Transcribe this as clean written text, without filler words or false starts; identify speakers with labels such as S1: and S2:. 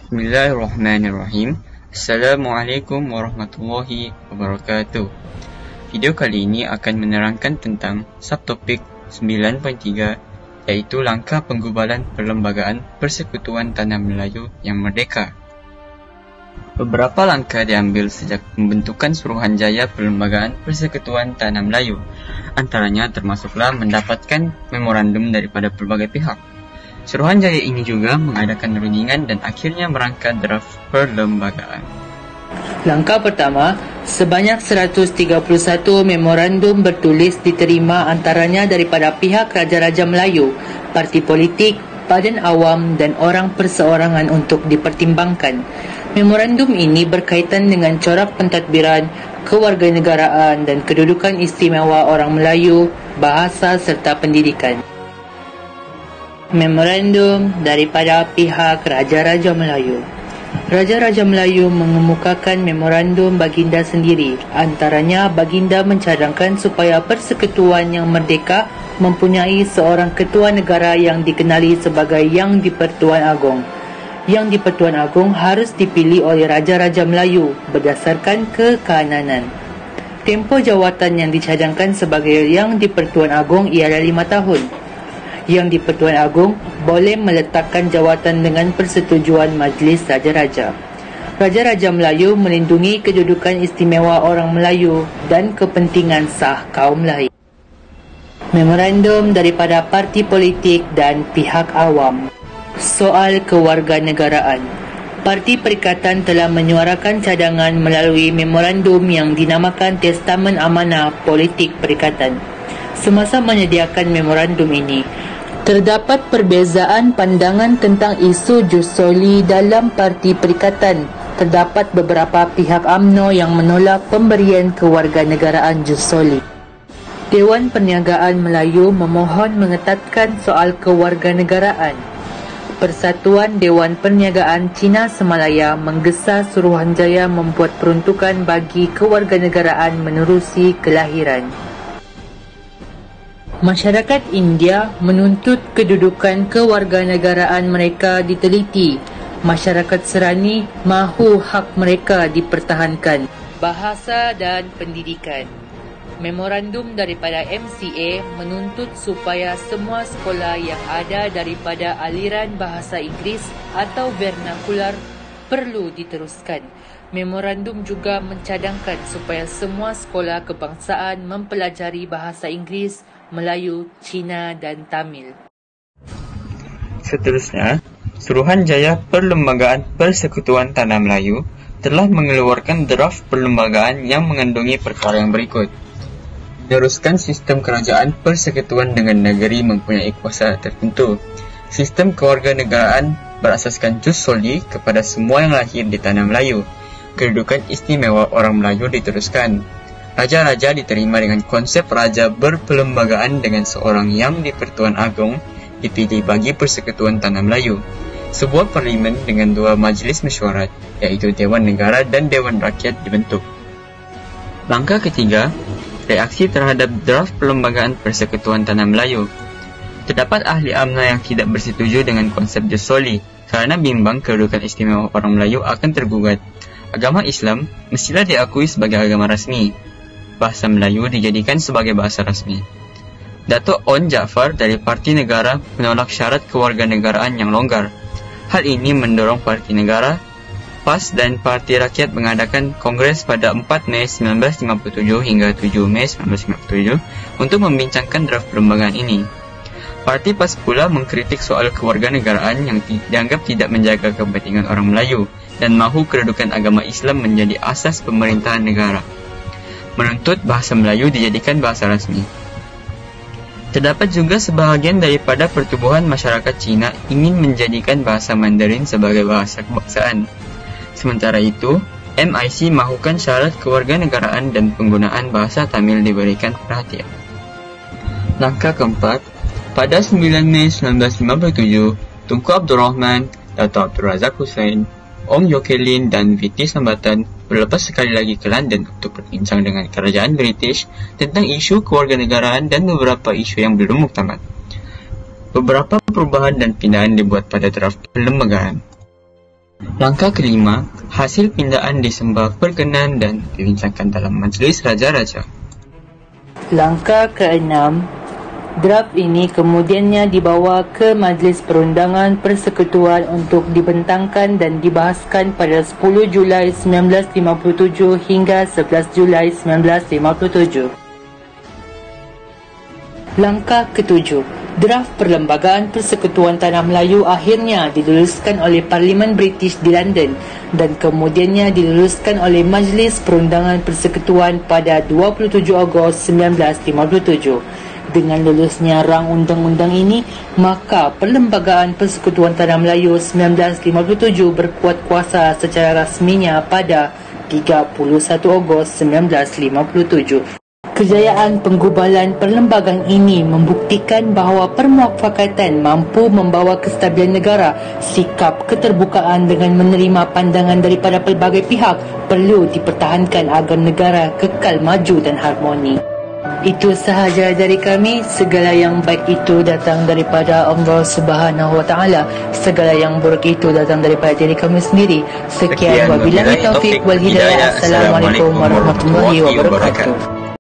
S1: Bismillahirrahmanirrahim. Assalamualaikum warahmatullahi wabarakatuh. Video kali ini akan menerangkan tentang subtopik 9.3 iaitu langkah penggubalan Perlembagaan Persekutuan Tanah Melayu yang Merdeka. Beberapa langkah diambil sejak pembentukan Suruhanjaya Perlembagaan Persekutuan Tanah Melayu. Antaranya termasuklah mendapatkan memorandum daripada pelbagai pihak. Suruhanjaya ini juga mengadakan rundingan dan akhirnya merangka draft perlembagaan.
S2: Langkah pertama, sebanyak 131 memorandum bertulis diterima antaranya daripada pihak Raja-Raja Melayu, parti politik, badan awam dan orang perseorangan untuk dipertimbangkan. Memorandum ini berkaitan dengan corak pentadbiran, kewarganegaraan dan kedudukan istimewa orang Melayu, bahasa serta pendidikan. Memorandum daripada pihak Raja-Raja Melayu. Raja-Raja Melayu mengemukakan memorandum baginda sendiri. Antaranya, baginda mencadangkan supaya persekutuan yang merdeka mempunyai seorang ketua negara yang dikenali sebagai Yang di-Pertuan Agong. Yang di-Pertuan Agong harus dipilih oleh Raja-Raja Melayu berdasarkan kekanan. Tempoh jawatan yang dicadangkan sebagai Yang di-Pertuan Agong ialah 5 tahun. Yang di-Pertuan Agong boleh meletakkan jawatan dengan persetujuan Majlis Raja-Raja. Raja-Raja Melayu melindungi kedudukan istimewa orang Melayu dan kepentingan sah kaum lain. Memorandum daripada parti politik dan pihak awam. Soal kewarganegaraan. Parti Perikatan telah menyuarakan cadangan melalui memorandum yang dinamakan Testamen Amanah Politik Perikatan. Semasa menyediakan memorandum ini, terdapat perbezaan pandangan tentang isu jus soli dalam Parti Perikatan. Terdapat beberapa pihak UMNO yang menolak pemberian kewarganegaraan jus soli. Dewan Perniagaan Melayu memohon mengetatkan soal kewarganegaraan. Persatuan Dewan Perniagaan Cina Semalaya menggesa Suruhanjaya membuat peruntukan bagi kewarganegaraan menerusi kelahiran. Masyarakat India menuntut kedudukan kewarganegaraan mereka diteliti. Masyarakat Serani mahu hak mereka dipertahankan. Bahasa dan pendidikan. Memorandum daripada MCA menuntut supaya semua sekolah yang ada daripada aliran bahasa Inggeris atau vernakular perlu diteruskan. Memorandum juga mencadangkan supaya semua sekolah kebangsaan mempelajari bahasa Inggeris, Melayu, Cina dan Tamil.
S1: Seterusnya, Suruhanjaya Perlembagaan Persekutuan Tanah Melayu telah mengeluarkan draft perlembagaan yang mengandungi perkara yang berikut. Meneruskan sistem kerajaan persekutuan dengan negeri mempunyai kuasa tertentu. Sistem kewarganegaraan berasaskan jus soli kepada semua yang lahir di Tanah Melayu. Kedudukan istimewa orang Melayu diteruskan. Raja-raja diterima dengan konsep raja berperlembagaan dengan seorang Yang di-Pertuan Agong dipilih bagi Persekutuan Tanah Melayu. Sebuah parlimen dengan 2 majlis mesyuarat, iaitu Dewan Negara dan Dewan Rakyat dibentuk. Langkah ketiga, reaksi terhadap draft Perlembagaan Persekutuan Tanah Melayu. Terdapat ahli UMNO yang tidak bersetuju dengan konsep jus soli kerana bimbang kedudukan istimewa orang Melayu akan tergugat. Agama Islam mestilah diakui sebagai agama rasmi. Bahasa Melayu dijadikan sebagai bahasa rasmi. Datuk On Jaafar dari Parti Negara menolak syarat kewarganegaraan yang longgar. Hal ini mendorong Parti Negara, PAS dan Parti Rakyat mengadakan kongres pada 4 Mei 1957 hingga 7 Mei 1957 untuk membincangkan draft perlembagaan ini. Parti PAS pula mengkritik soal kewarganegaraan yang dianggap tidak menjaga kepentingan orang Melayu dan mahu kedudukan agama Islam menjadi asas pemerintahan negara. Menuntut bahasa Melayu dijadikan bahasa rasmi. Terdapat juga sebahagian daripada pertubuhan masyarakat Cina ingin menjadikan bahasa Mandarin sebagai bahasa kebangsaan. Sementara itu, MIC mahukan syarat kewarganegaraan dan penggunaan bahasa Tamil diberikan perhatian. Langkah keempat, pada 9 Mei 1957, Tunku Abdul Rahman, Dato' Abdul Razak Hussain, Om Yokelin dan Viti Sambatan berlepas sekali lagi ke London untuk berbincang dengan kerajaan British tentang isu kewarganegaraan dan beberapa isu yang belum muktamad. Beberapa perubahan dan pindahan dibuat pada draft perlembagaan. Langkah kelima, hasil pindahan disembah berkenan dan dibincangkan dalam Majlis Raja-Raja.
S2: Langkah keenam, draft ini kemudiannya dibawa ke Majlis Perundangan Persekutuan untuk dibentangkan dan dibahaskan pada 10 Julai 1957 hingga 11 Julai 1957. Langkah ketujuh, draft Perlembagaan Persekutuan Tanah Melayu akhirnya diluluskan oleh Parlimen British di London dan kemudiannya diluluskan oleh Majlis Perundangan Persekutuan pada 27 Ogos 1957. Dengan lulusnya rang undang-undang ini, maka Perlembagaan Persekutuan Tanah Melayu 1957 berkuat kuasa secara rasminya pada 31 Ogos 1957. Kejayaan penggubalan perlembagaan ini membuktikan bahawa permuafakatan mampu membawa kestabilan negara. Sikap keterbukaan dengan menerima pandangan daripada pelbagai pihak perlu dipertahankan agar negara kekal maju dan harmoni. Itu sahaja dari kami. Segala yang baik itu datang daripada Allah Subhanahu Wa Taala. Segala yang buruk itu datang daripada diri kami sendiri. Sekian wabillahi taufik wal hidayah. Assalamualaikum warahmatullahi wabarakatuh.